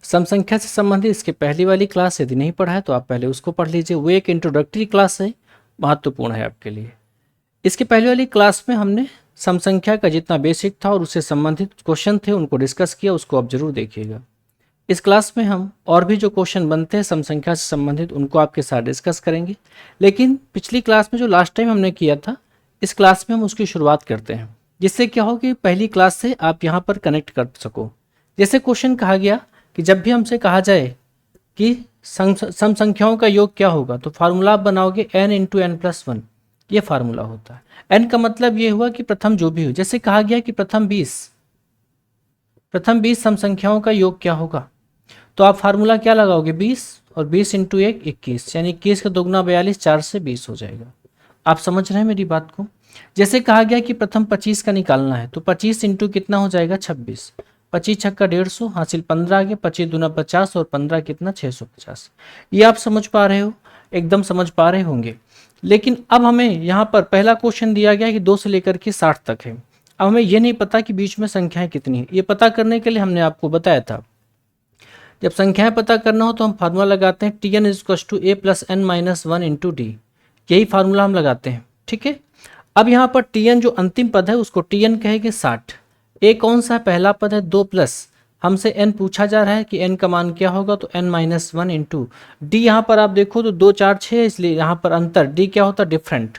सम संख्या से संबंधित इसके पहली वाली क्लास यदि नहीं पढ़ा है तो आप पहले उसको पढ़ लीजिए, वो एक इंट्रोडक्टरी क्लास है, महत्वपूर्ण है आपके लिए। इसके पहले वाली क्लास में हमने सम संख्या का जितना बेसिक था और उससे संबंधित क्वेश्चन थे उनको डिस्कस किया, उसको आप जरूर देखिएगा। इस क्लास में हम और भी जो क्वेश्चन बनते हैं सम संख्या से संबंधित उनको आपके साथ डिस्कस करेंगे, लेकिन पिछली क्लास में जो लास्ट टाइम हमने किया था इस क्लास में हम उसकी शुरुआत करते हैं, जिससे क्या हो कि पहली क्लास से आप यहाँ पर कनेक्ट कर सको। जैसे क्वेश्चन कहा गया कि जब भी हमसे कहा जाए कि सम संख्याओं का योग क्या होगा तो फार्मूला आप बनाओगे n into n plus one, ये फार्मूला होता है। n का मतलब ये हुआ कि प्रथम जो भी हो, जैसे कहा गया कि प्रथम 20 सम संख्याओं का योग क्या होगा, तो आप फार्मूला क्या लगाओगे 20 और 20 इंटू 1 21, यानी 21 का दोगुना 42, 4 से 20 हो जाएगा। आप समझ रहे हैं मेरी बात को। जैसे कहा गया कि प्रथम 25 का निकालना है तो 25 इंटू कितना हो जाएगा 26, 25 छक्का 150 हासिल 15 आगे, 25 दूना 50 और 15 कितना 650। ये आप समझ पा रहे हो, एकदम समझ पा रहे होंगे। लेकिन अब हमें यहाँ पर पहला क्वेश्चन दिया गया कि 2 से लेकर के 60 तक है। अब हमें ये नहीं पता कि बीच में संख्याएं कितनी है, ये पता करने के लिए हमने आपको बताया था जब संख्याएं पता करना हो तो हम फार्मूला लगाते हैं Tn is to a plus n minus one into d, यही फार्मूला हम लगाते हैं। ठीक है, अब यहाँ पर Tn जो अंतिम पद है उसको Tn कहेंगे 60। ए कौन सा पहला पद है 2 प्लस हमसे n पूछा जा रहा है कि n का मान क्या होगा तो n minus one into D. यहाँ पर आप देखो तो 2 4 6 इसलिए यहाँ पर अंतर डी क्या होता है डिफरेंट।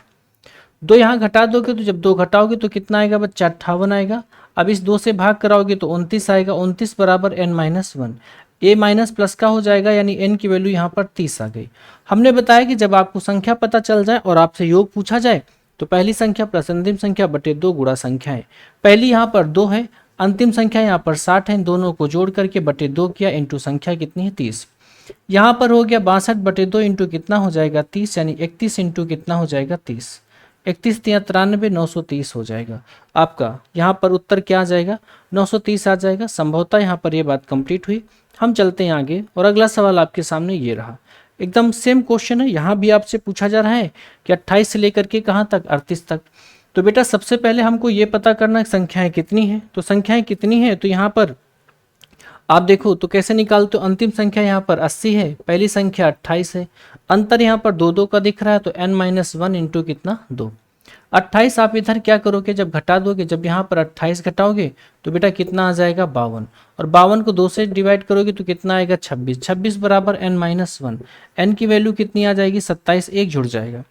2 यहाँ घटा दोगे तो जब 2 घटाओगे तो कितना आएगा बच्चा 58 आएगा। अब इस 2 से भाग कराओगे तो 29 आएगा, 29 बराबर n माइनस वन। ए माइनस प्लस का हो जाएगा यानी n की वैल्यू यहाँ पर 30 आ गई। हमने बताया कि जब आपको संख्या पता चल जाए और आपसे योग पूछा जाए तो पहली संख्या प्लस अंतिम संख्या बटे 2 गुणा संख्या है। पहली यहाँ पर 2 है, अंतिम संख्या यहाँ पर 60 है, दोनों को जोड़ करके बटे 2 किया इंटू संख्या कितनी है 30। यहाँ पर हो गया 62 बटे 2 इंटू कितना हो जाएगा 30, यानी 31 इंटू कितना हो जाएगा 30। 31 तिया 93, 930 हो जाएगा आपका। यहाँ पर उत्तर क्या आ जाएगा 930 आ जाएगा। संभवतः यहाँ पर ये बात कंप्लीट हुई। हम चलते हैं आगे और अगला सवाल आपके सामने ये रहा, एकदम सेम क्वेश्चन है। यहाँ भी आपसे पूछा जा रहा है कि 28 से लेकर के कहाँ तक 38 तक। तो बेटा सबसे पहले हमको ये पता करना है संख्याएं कितनी है, तो संख्याएं कितनी है तो यहाँ पर आप देखो तो कैसे निकालते हो। अंतिम संख्या यहाँ पर 80 है, पहली संख्या 28 है, अंतर यहाँ पर 2 2 का दिख रहा है तो n माइनस वन इंटू कितना 2। 28 आप इधर क्या करोगे जब घटा दोगे, जब यहाँ पर 28 घटाओगे तो बेटा कितना आ जाएगा 52, और 52 को 2 से डिवाइड करोगे तो कितना आएगा 26। 26 बराबर n माइनस वन, एन की वैल्यू कितनी आ जाएगी 27, एक जुड़ जाएगा।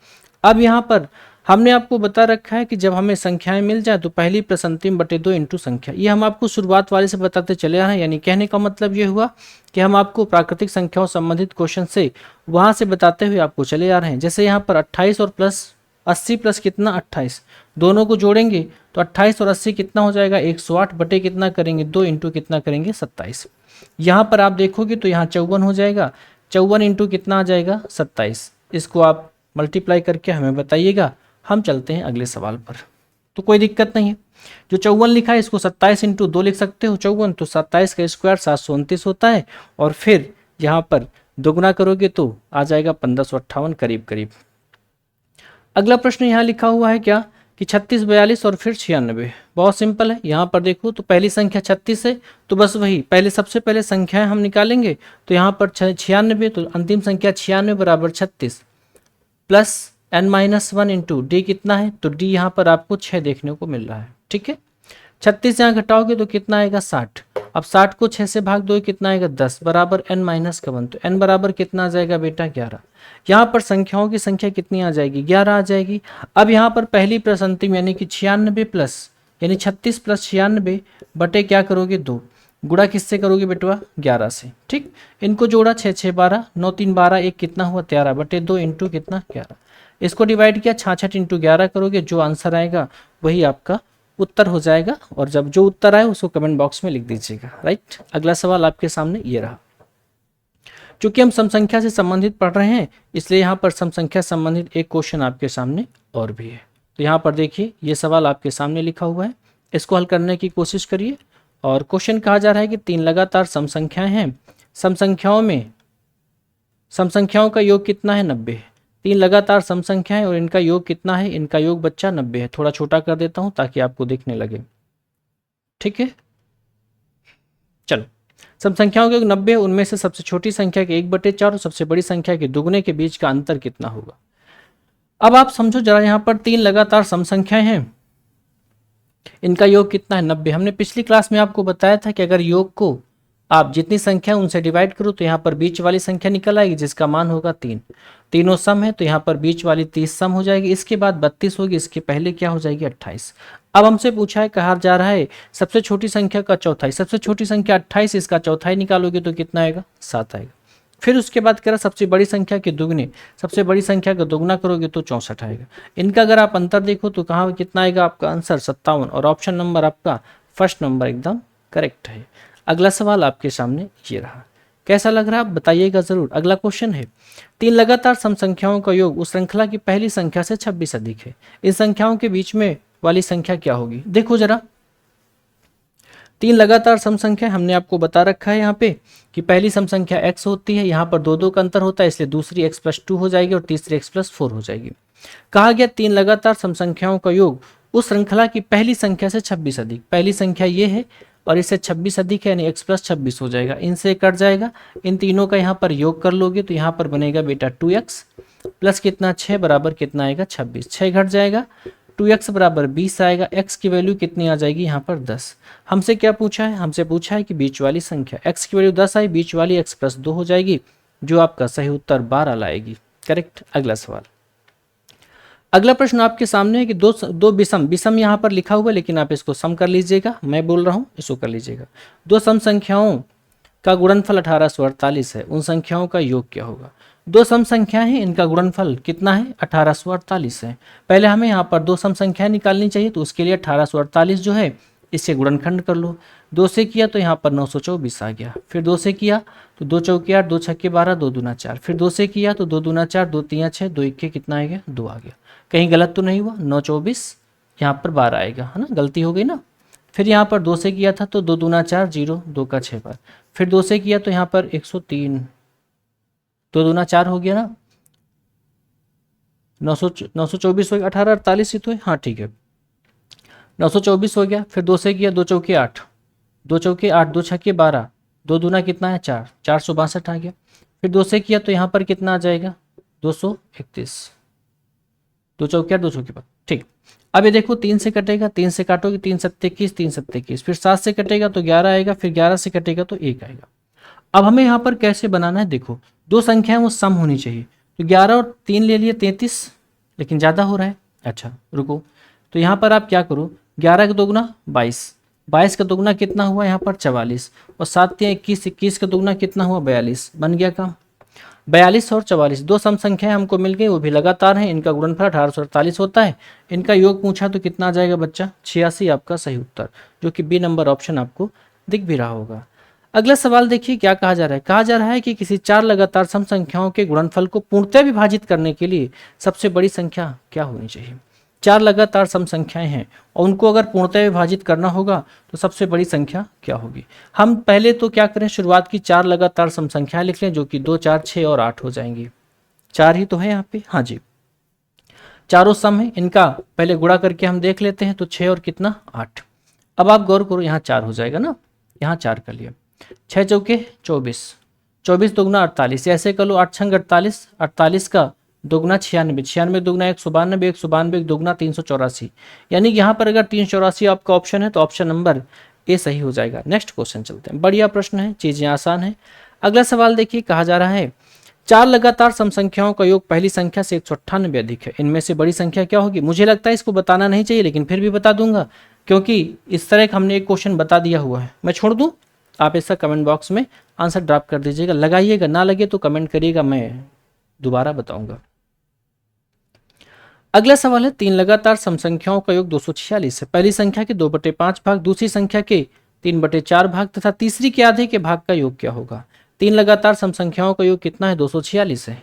अब यहाँ पर हमने आपको बता रखा है कि जब हमें संख्याएं मिल जाए तो पहली प्लस अंतिम बटे 2 इंटू संख्या, ये हम आपको शुरुआत वाले से बताते चले आ रहे हैं। यानी कहने का मतलब ये हुआ कि हम आपको प्राकृतिक संख्याओं संबंधित क्वेश्चन से वहां से बताते हुए आपको चले आ रहे हैं। जैसे यहाँ पर 28 और प्लस 80 प्लस कितना 28, दोनों को जोड़ेंगे तो 28 और 80 कितना हो जाएगा 108 बटे कितना करेंगे 2 इंटू कितना करेंगे 27। यहाँ पर आप देखोगे तो यहाँ 54 हो जाएगा, 54 इंटू कितना आ जाएगा 27। इसको आप मल्टीप्लाई करके हमें बताइएगा। हम चलते हैं अगले सवाल पर, तो कोई दिक्कत नहीं है। जो 54 लिखा है इसको 27 इंटू 2 लिख सकते हो 54, तो 27 का स्क्वायर 729 होता है, और फिर यहाँ पर दोगुना करोगे तो आ जाएगा 1558 करीब करीब। अगला प्रश्न यहाँ लिखा हुआ है क्या कि 36 42 और फिर 96। बहुत सिंपल है, यहाँ पर देखो तो पहली संख्या 36 है तो बस वही पहले सबसे पहले संख्याएं हम निकालेंगे। तो यहाँ पर 96 तो अंतिम संख्या 96 बराबर 36 plus n minus one into D कितना है तो डी यहाँ पर आपको 6 देखने को मिल रहा है। ठीक है, 36 यहाँ घटाओगे तो कितना आएगा 60। अब 60 को 6 से भाग दो कितना आएगा 10 बराबर n माइनस का 1, तो n बराबर कितना आ जाएगा बेटा 11। यहाँ पर संख्याओं की संख्या कितनी आ जाएगी 11 आ जाएगी। अब यहाँ पर पहली प्लस अंतिम यानी कि 96 प्लस यानी 36 प्लस 96 बटे क्या करोगे 2, गुणा किससे करोगे बेटवा 11 से। ठीक, इनको जोड़ा 6 6 12, 9 3 12, एक कितना हुआ 13 बटे 2 इंटू कितना 11। इसको डिवाइड किया 66 इंटू 11 करोगे, जो आंसर आएगा वही आपका उत्तर हो जाएगा। और जब जो उत्तर आए उसको कमेंट बॉक्स में लिख दीजिएगा। राइट, अगला सवाल आपके सामने ये रहा। चूंकि हम सम संख्या से संबंधित पढ़ रहे हैं इसलिए यहाँ पर सम संख्या संबंधित एक क्वेश्चन आपके सामने और भी है। तो यहाँ पर देखिए ये सवाल आपके सामने लिखा हुआ है, इसको हल करने की कोशिश करिए। और क्वेश्चन कहा जा रहा है कि 3 लगातार सम संख्याएं हैं, सम संख्याओं में सम संख्याओं का योग कितना है 90। 3 लगातार सम संख्याएं और इनका योग कितना है, इनका योग बच्चा 90 है। थोड़ा छोटा कर देता हूं ताकि आपको दिखने लगे। ठीक है, चलो सम संख्याओं के योग 90 है, उनमें से सबसे छोटी संख्या के 1/4 और सबसे बड़ी संख्या के दुगने के बीच का अंतर कितना होगा। अब आप समझो जरा, यहां पर 3 लगातार सम संख्याएं हैं, इनका योग कितना है 90। हमने पिछली क्लास में आपको बताया था कि अगर योग को आप जितनी संख्या उनसे डिवाइड करो तो यहाँ पर बीच वाली संख्या निकल आएगी जिसका मान होगा 3। तीनों सम है तो यहाँ पर बीच वाली 30 सम हो जाएगी, इसके बाद 32 होगी, इसके पहले क्या हो जाएगी 28। अब हमसे पूछा है, कहा जा रहा है सबसे छोटी संख्या का चौथाई, सबसे छोटी संख्या 28, इसका चौथाई निकालोगे तो कितना आएगा 7 आएगा। फिर उसके बाद कह रहा सबसे बड़ी संख्या के दुगने, सबसे बड़ी संख्या का दुगना करोगे तो 64 आएगा। इनका अगर आप अंतर देखो तो कहाँ कितना आएगा आपका आंसर 57, और ऑप्शन नंबर आपका फर्स्ट नंबर एकदम करेक्ट है। अगला सवाल आपके सामने ये रहा, कैसा लग रहा है आप बताइएगा जरूर। अगला क्वेश्चन है, 3 लगातार सम संख्याओं का योग उस श्रृंखला की पहली संख्या से 26 अधिक है, इन संख्याओं के बीच में वाली संख्या क्या होगी। देखो जरा, 3 लगातार सम संख्या हमने आपको बता रखा है यहाँ पे कि पहली सम संख्या x होती है, यहाँ पर 2 का अंतर होता है इसलिए दूसरी x+2 हो जाएगी और तीसरी x+4 हो जाएगी। कहा गया 3 लगातार सम संख्याओं का योग उस श्रृंखला की पहली संख्या से 26 अधिक, पहली संख्या ये है और इससे 26 अधिक है यानी x+26 हो जाएगा, इनसे कट जाएगा, इन तीनों का यहाँ पर योग कर लोगे तो यहाँ पर बनेगा बेटा 2x प्लस कितना 6 बराबर कितना आएगा 26, 6 घट जाएगा 2x बराबर 20 आएगा, x की वैल्यू कितनी आ जाएगी यहाँ पर 10। हमसे क्या पूछा है, हमसे पूछा है कि बीच वाली संख्या, x की वैल्यू 10 आई, बीच वाली x+2 हो जाएगी, जो आपका सही उत्तर 12 लाएगी, करेक्ट। अगला सवाल, अगला प्रश्न आपके सामने है कि दो विषम यहाँ पर लिखा हुआ है लेकिन आप इसको सम कर लीजिएगा, मैं बोल रहा हूँ इसको कर लीजिएगा। 2 सम संख्याओं का गुणनफल 1848 है, उन संख्याओं का योग क्या होगा। 2 सम संख्याएं हैं, इनका गुणनफल कितना है 1848 है। पहले हमें यहाँ पर 2 सम संख्याएं निकालनी चाहिए तो उसके लिए 1848 जो है इससे गुणनखंड कर लो, 2 से किया तो यहाँ पर 924 आ गया, फिर 2 से किया तो 2 चौके 8, 2 छक्के 12, 2 दूना 4, फिर 2 से किया तो 2 दूना 4, 2 तियां 6, 2 इक्के कितना आएगा 2 आ गया। कहीं गलत तो नहीं हुआ, 924 यहाँ पर 12 आएगा, है ना, गलती हो गई ना। फिर यहाँ पर 2 से किया था तो 2 दूना 4, 0, 2 का 6 बार, फिर 2 से किया तो यहाँ पर 103, 2 दूना 4 हो गया ना, 924 हो गया, 1848 ही तो है, हाँ ठीक है 924 हो गया। फिर 2 से किया 2 चौके 8, 2 चौके 8, 2 छक्के 12, 2 दूना कितना है 4, 462 आ गया। फिर 2 से किया तो यहाँ पर कितना आ जाएगा 231, 2 चौके 8, 2 चौके 12, ठीक। अब ये देखो 3 से कटेगा, 3 से काटोगे 3 सत्ते 21, 3 सत्ते 21, फिर 7 से कटेगा तो 11 आएगा, फिर 11 से कटेगा तो 1 आएगा। अब हमें यहाँ पर कैसे बनाना है, देखो 2 संख्याएं वो सम होनी चाहिए, तो 11 और 3 ले लिए 33, लेकिन ज़्यादा हो रहा है। अच्छा रुको, तो यहाँ पर आप क्या करो, 11 का दोगुना 22, 22 का दोगुना कितना हुआ यहाँ पर 44, और 7 या 21, 21 का दोगुना कितना हुआ 42, बन गया काम। 42 और 44 2 सम संख्याएं हमको मिल गई, वो भी लगातार हैं, इनका गुणनफल 1848 होता है। इनका योग पूछा तो कितना आ जाएगा बच्चा 86 आपका सही उत्तर, जो कि बी नंबर ऑप्शन आपको दिख भी रहा होगा। अगला सवाल देखिए क्या कहा जा रहा है, कहा जा रहा है कि किसी 4 लगातार सम संख्याओं के गुणनफल को पूर्णतः विभाजित करने के लिए सबसे बड़ी संख्या क्या होनी चाहिए। 4 लगातार सम संख्याएं हैं और उनको अगर पूर्णतः विभाजित करना होगा तो सबसे बड़ी संख्या क्या होगी। हम पहले तो क्या करें, शुरुआत की 4 लगातार सम संख्याएं लिख लें, जो कि 2, 4, 6 और 8 हो जाएंगी। 4 ही तो है यहाँ पे, हाँ जी चारों सम है, इनका पहले गुणा करके हम देख लेते हैं, तो 6 और कितना 8। अब आप गौर करो यहाँ 4 हो जाएगा ना, यहाँ 4 कर लिया, 6 चौके 24, 24 दुगुना 48, ऐसे कर लो 8 छंग 48, 48 का दोगुना 96, 96 दुगुना 192, 192 दोगुना 384, यानी कि यहाँ पर अगर 384 आपका ऑप्शन है तो ऑप्शन नंबर ए सही हो जाएगा। नेक्स्ट क्वेश्चन चलते हैं, बढ़िया प्रश्न है, चीजें आसान है। अगला सवाल देखिए, कहा जा रहा है 4 लगातार सम संख्याओं का योग पहली संख्या से 198 अधिक है, इनमें से बड़ी संख्या क्या होगी। मुझे लगता है इसको बताना नहीं चाहिए लेकिन फिर भी बता दूंगा, क्योंकि इस तरह का हमने एक क्वेश्चन बता दिया हुआ है। मैं छोड़ दूं, आप इसका कमेंट बॉक्स में आंसर ड्रॉप कर दीजिएगा, लगाइएगा, ना लगे तो कमेंट करिएगा, मैं दोबारा बताऊंगा। अगला सवाल है 3 लगातार सम संख्याओं का योग 246 है, पहली संख्या के 2/5 भाग, दूसरी संख्या के 3/4 भाग तथा तीसरी के आधे के भाग का योग क्या होगा। 3 लगातार सम संख्याओं का योग कितना है 246 है,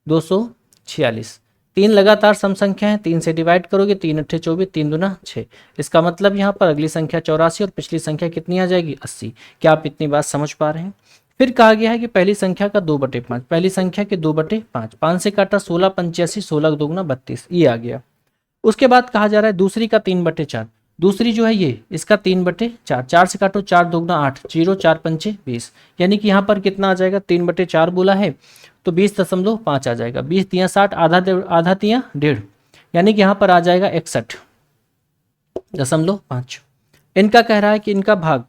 246। 3 लगातार सम संख्या है, 3 से डिवाइड करोगे 3 अट्ठे 24, 3 दूना 6, इसका मतलब यहाँ पर अगली संख्या 84 और पिछली संख्या कितनी आ जाएगी 80। क्या आप इतनी बात समझ पा रहे हैं। फिर कहा गया है कि पहली संख्या का 2/5, पहली संख्या के 2/5, 5 से काटा 16 85, 16 दोगुना 32, ये आ गया। उसके बाद कहा जा रहा है दूसरी का 3/4, दूसरी जो है ये इसका 3/4, 4 से काटो 4 दूगना 8, 0 4 पंचे 20, यानी कि यहाँ पर कितना आ जाएगा 3/4 बोला है तो 20.5 आ जाएगा। 20 तिया 60, आधा तिया 1.5, यानी कि यहाँ पर आ जाएगा 61.5। इनका कह रहा है कि इनका भाग,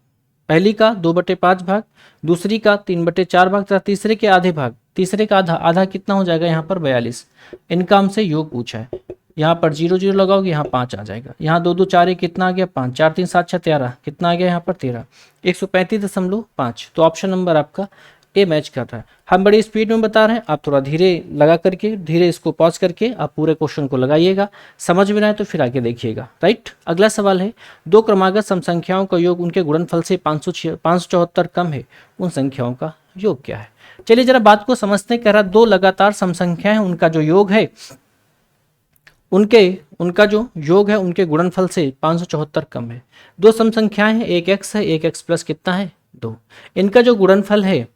पहली का 2/5 भाग, दूसरी का 3/4 भाग तथा तीसरे के आधे भाग, तीसरे का आधा, आधा कितना हो जाएगा यहाँ पर 42। इनका हमसे योग पूछा है। यहाँ पर 0 0 लगाओगे यहाँ 5 आ जाएगा, यहाँ 2 2 4 कितना आ गया 5, 4 3 7 6 13 कितना आ गया यहाँ पर 13, 135.5। तो ऑप्शन नंबर आपका ए मैच कर रहा है। हम बड़ी स्पीड में बता रहे हैं, आप थोड़ा धीरे लगा करके, धीरे इसको पॉज करके आप पूरे क्वेश्चन को लगाइएगा। समझ में आए तो फिर आगे देखिएगा। राइट, अगला सवाल है, दो क्रमागत सम संख्याओं का योग उनके गुणनफल से 574 कम है, उन संख्याओं का योग क्या है। चलिए जरा बात को समझते हैं। कह रहा दो लगातार सम संख्याएं हैं, उनका जो योग है उनका जो योग है उनके गुणनफल से 574 कम है। दो सम संख्याएं हैं, एक x है, एक x प्लस कितना है 2। इनका जो गुणनफल है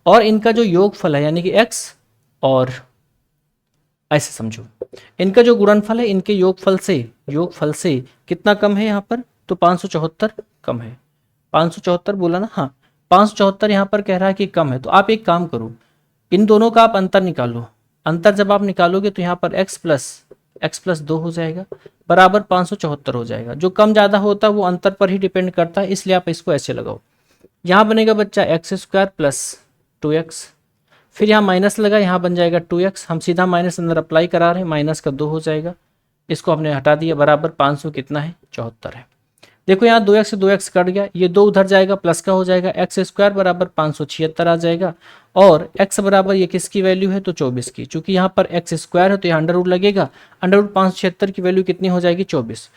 और इनका जो योगफल है यानी कि x, और ऐसे समझो इनका जो गुणनफल है इनके योगफल से कितना कम है यहाँ पर, तो 574 कम है। 574 बोला ना, हाँ 574 यहाँ पर कह रहा है कि कम है। तो आप एक काम करो, इन दोनों का आप अंतर निकालो। अंतर जब आप निकालोगे तो यहाँ पर x प्लस 2 हो जाएगा, बराबर 574 हो जाएगा। जो कम ज़्यादा होता है वो अंतर पर ही डिपेंड करता है, इसलिए आप इसको ऐसे लगाओ। यहाँ बनेगा बच्चा x² प्लस 2x, फिर यहाँ माइनस लगा, यहाँ बन जाएगा 2x। हम सीधा माइनस अंदर अप्लाई करा रहे हैं, माइनस का 2 हो जाएगा, इसको हमने हटा दिया, बराबर 500 कितना है 74 है। देखो यहाँ 2x से 2x कट गया, ये 2 उधर जाएगा, प्लस का हो जाएगा, x² बराबर 576 आ जाएगा। और x बराबर ये किसकी वैल्यू है, तो 24 की। चूंकि यहाँ पर x² है तो यहाँ अंडर रूट लगेगा, अंडर रूट 576 की वैल्यू कितनी हो जाएगी 24।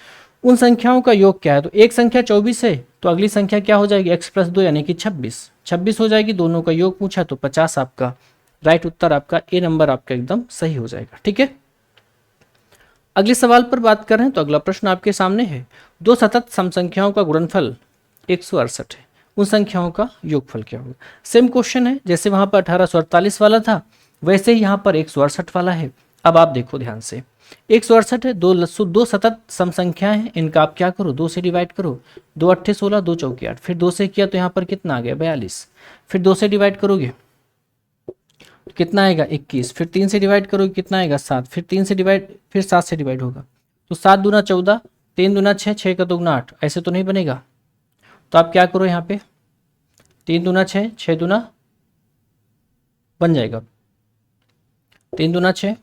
उन संख्याओं का योग क्या है, तो एक संख्या 24 है तो अगली संख्या क्या हो जाएगी x प्लस 2 यानी कि 26 हो जाएगी। दोनों का योग पूछा तो 50 आपका राइट उत्तर, आपका ए नंबर आपका एकदम सही हो जाएगा। ठीक है, अगले सवाल पर बात कर रहे हैं। तो अगला प्रश्न आपके सामने है, दो सतत सम संख्याओं का गुणनफल 168 है, उन संख्याओं का योगफल क्या होगा। सेम क्वेश्चन है, जैसे वहां पर 1848 वाला था वैसे ही यहाँ पर 168 वाला है। अब आप देखो ध्यान से, 168 है, दो सतत सम संख्याएं हैं, इनका आप क्या करो 2 से डिवाइड करो, 2 8 16, 2 चौके 8, फिर 2 से किया तो यहाँ पर कितना आ गया 42, फिर 2 से डिवाइड करोगे कितना आएगा 21, फिर 3 से डिवाइड करोगे कितना आएगा 7, फिर 3 से डिवाइड, फिर 7 से डिवाइड होगा तो 7 दूना 14, 3 दूना 6, 6 का दूना 8, ऐसे तो नहीं बनेगा। तो आप क्या करो यहाँ पे 3 दूना 6, 6 दूना बन जाएगा, 3 दूना 6,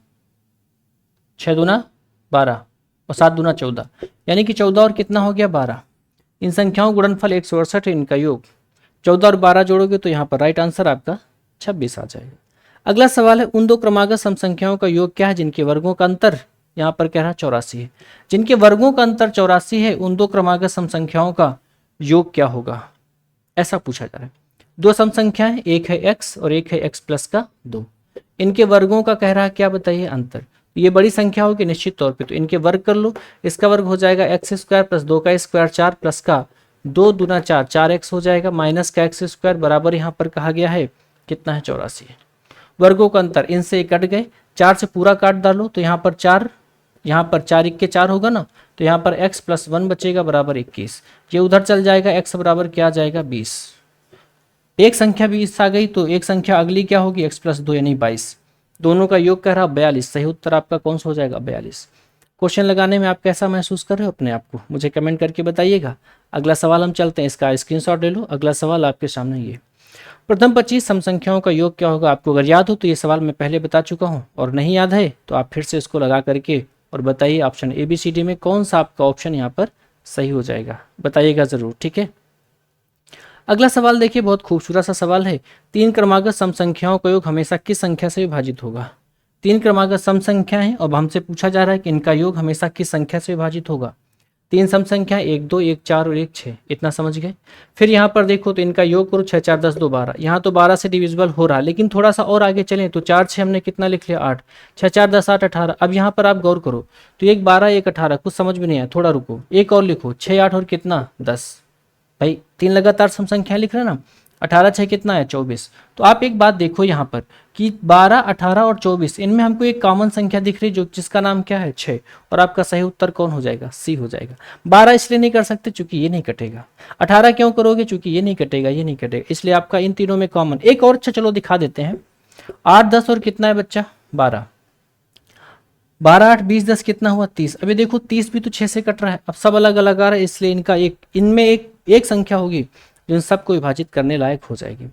6 दूना 12 और 7 दूना 14, यानी कि 14 और कितना हो गया 12। इन संख्याओं गुणनफल 168 है, इनका योग 14 और 12 जोड़ोगे तो यहाँ पर राइट आंसर आपका 26 आ जाएगा। अगला सवाल है, उन दो क्रमागत सम संख्याओं का योग क्या है जिनके वर्गों का अंतर यहाँ पर कह रहा है 84 है। जिनके वर्गों का अंतर 84 है, उन दो क्रमागत सम संख्याओं का योग क्या होगा, ऐसा पूछा जा रहा है। दो सम संख्याएं, एक है x और एक है x प्लस का 2, इनके वर्गों का कह रहा है क्या बताइए अंतर। ये बड़ी संख्या होगी निश्चित तौर पे, तो इनके वर्ग कर लो। इसका वर्ग हो जाएगा x² प्लस 2 का स्क्वायर 4 प्लस का 2 दूना 4, 4x हो जाएगा, माइनस का x² बराबर यहाँ पर कहा गया है कितना है 84। वर्गों का अंतर इनसे कट गए, 4 से पूरा काट डालो तो यहाँ पर 4, यहाँ पर 4 1 4 होगा ना, तो यहाँ पर x प्लस 1 बचेगा बराबर 21। ये उधर चल जाएगा, x बराबर क्या आ जाएगा 20। एक संख्या 20 आ गई तो एक संख्या अगली क्या होगी x प्लस 2 यानी 22। दोनों का योग कह रहा 42, सही उत्तर आपका कौन सा हो जाएगा 42। क्वेश्चन लगाने में आप कैसा महसूस कर रहे हो अपने आप को, मुझे कमेंट करके बताइएगा। अगला सवाल हम चलते हैं, इसका स्क्रीनशॉट ले लो। अगला सवाल आपके सामने ये, प्रथम 25 सम संख्याओं का योग क्या होगा। आपको अगर याद हो तो ये सवाल मैं पहले बता चुका हूँ, और नहीं याद है तो आप फिर से इसको लगा करके और बताइए ऑप्शन ABCD में कौन सा आपका ऑप्शन यहाँ पर सही हो जाएगा, बताइएगा जरूर। ठीक है, अगला सवाल देखिए, बहुत खूबसूरत सा सवाल है। तीन क्रमागत सम संख्याओं का योग हमेशा किस संख्या से विभाजित होगा। तीन क्रमागत सम संख्या है और हमसे पूछा जा रहा है कि इनका योग हमेशा किस संख्या से विभाजित होगा। तीन सम संख्या 1 2 1 4 और 1 6, इतना समझ गए। फिर यहाँ पर देखो तो इनका योग करो 6 4 10 2 12, यहाँ तो 12 से डिविजिबल हो रहा है, लेकिन थोड़ा सा और आगे चलें तो 4 6 हमने कितना लिख लिया 8, 6 4 10 8 18। अब यहाँ पर आप गौर करो तो 1 12 1 18, कुछ समझ में नहीं आया, थोड़ा रुको, एक और लिखो 6 8 और कितना 10। भाई तीन लगातार सम संख्या लिख रहे ना, 18 6 कितना है 24। तो आप एक बात देखो यहाँ पर कि 12 18 और 24 इनमें हमको एक कॉमन संख्या दिख रही जो जिसका नाम क्या है 6, और आपका सही उत्तर कौन हो जाएगा, सी हो जाएगा। 12 इसलिए नहीं कर सकते चूंकि ये नहीं कटेगा, 18 क्यों करोगे चूंकि ये नहीं कटेगा, ये नहीं कटेगा, इसलिए आपका इन तीनों में कॉमन। एक और अच्छा चलो दिखा देते हैं, 8 10 और कितना है बच्चा 12, 12 8 20 10 कितना हुआ 30। अभी देखो 30 भी तो 6 से कट रहा है, अब सब अलग अलग आ रहा है, इसलिए इनका इनमें एक संख्या होगी जो इन सबको विभाजित करने लायक हो जाएगी।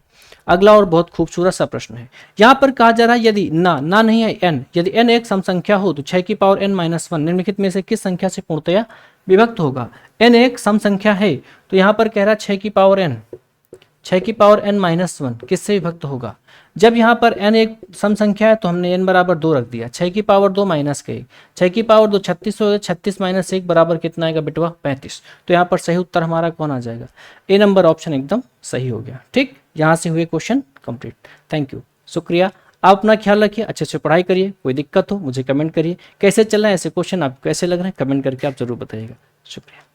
अगला और बहुत खूबसूरत सा प्रश्न है, यहाँ पर कहा जा रहा है यदि ना नहीं है n, यदि n एक सम संख्या हो तो 6 की पावर n माइनस 1 निम्नलिखित में से किस संख्या से पूर्णतया विभक्त होगा। n एक सम संख्या है तो यहाँ पर कह रहा है 6 की पावर n माइनस 1 किससे विभक्त होगा। जब यहाँ पर n एक सम संख्या है तो हमने n बराबर 2 रख दिया, 6 की पावर 2 माइनस के 6 की पावर 2 36 हो गया, 36 माइनस 1 बराबर कितना आएगा बेटवा 35। तो यहाँ पर सही उत्तर हमारा कौन आ जाएगा, ए नंबर ऑप्शन एकदम सही हो गया। ठीक, यहाँ से हुए क्वेश्चन कंप्लीट। थैंक यू, शुक्रिया। आप अपना ख्याल रखिए, अच्छे से पढ़ाई करिए, कोई दिक्कत हो मुझे कमेंट करिए, कैसे चल रहे हैं ऐसे क्वेश्चन आपको कैसे लग रहे हैं कमेंट करके आप जरूर बताइएगा। शुक्रिया।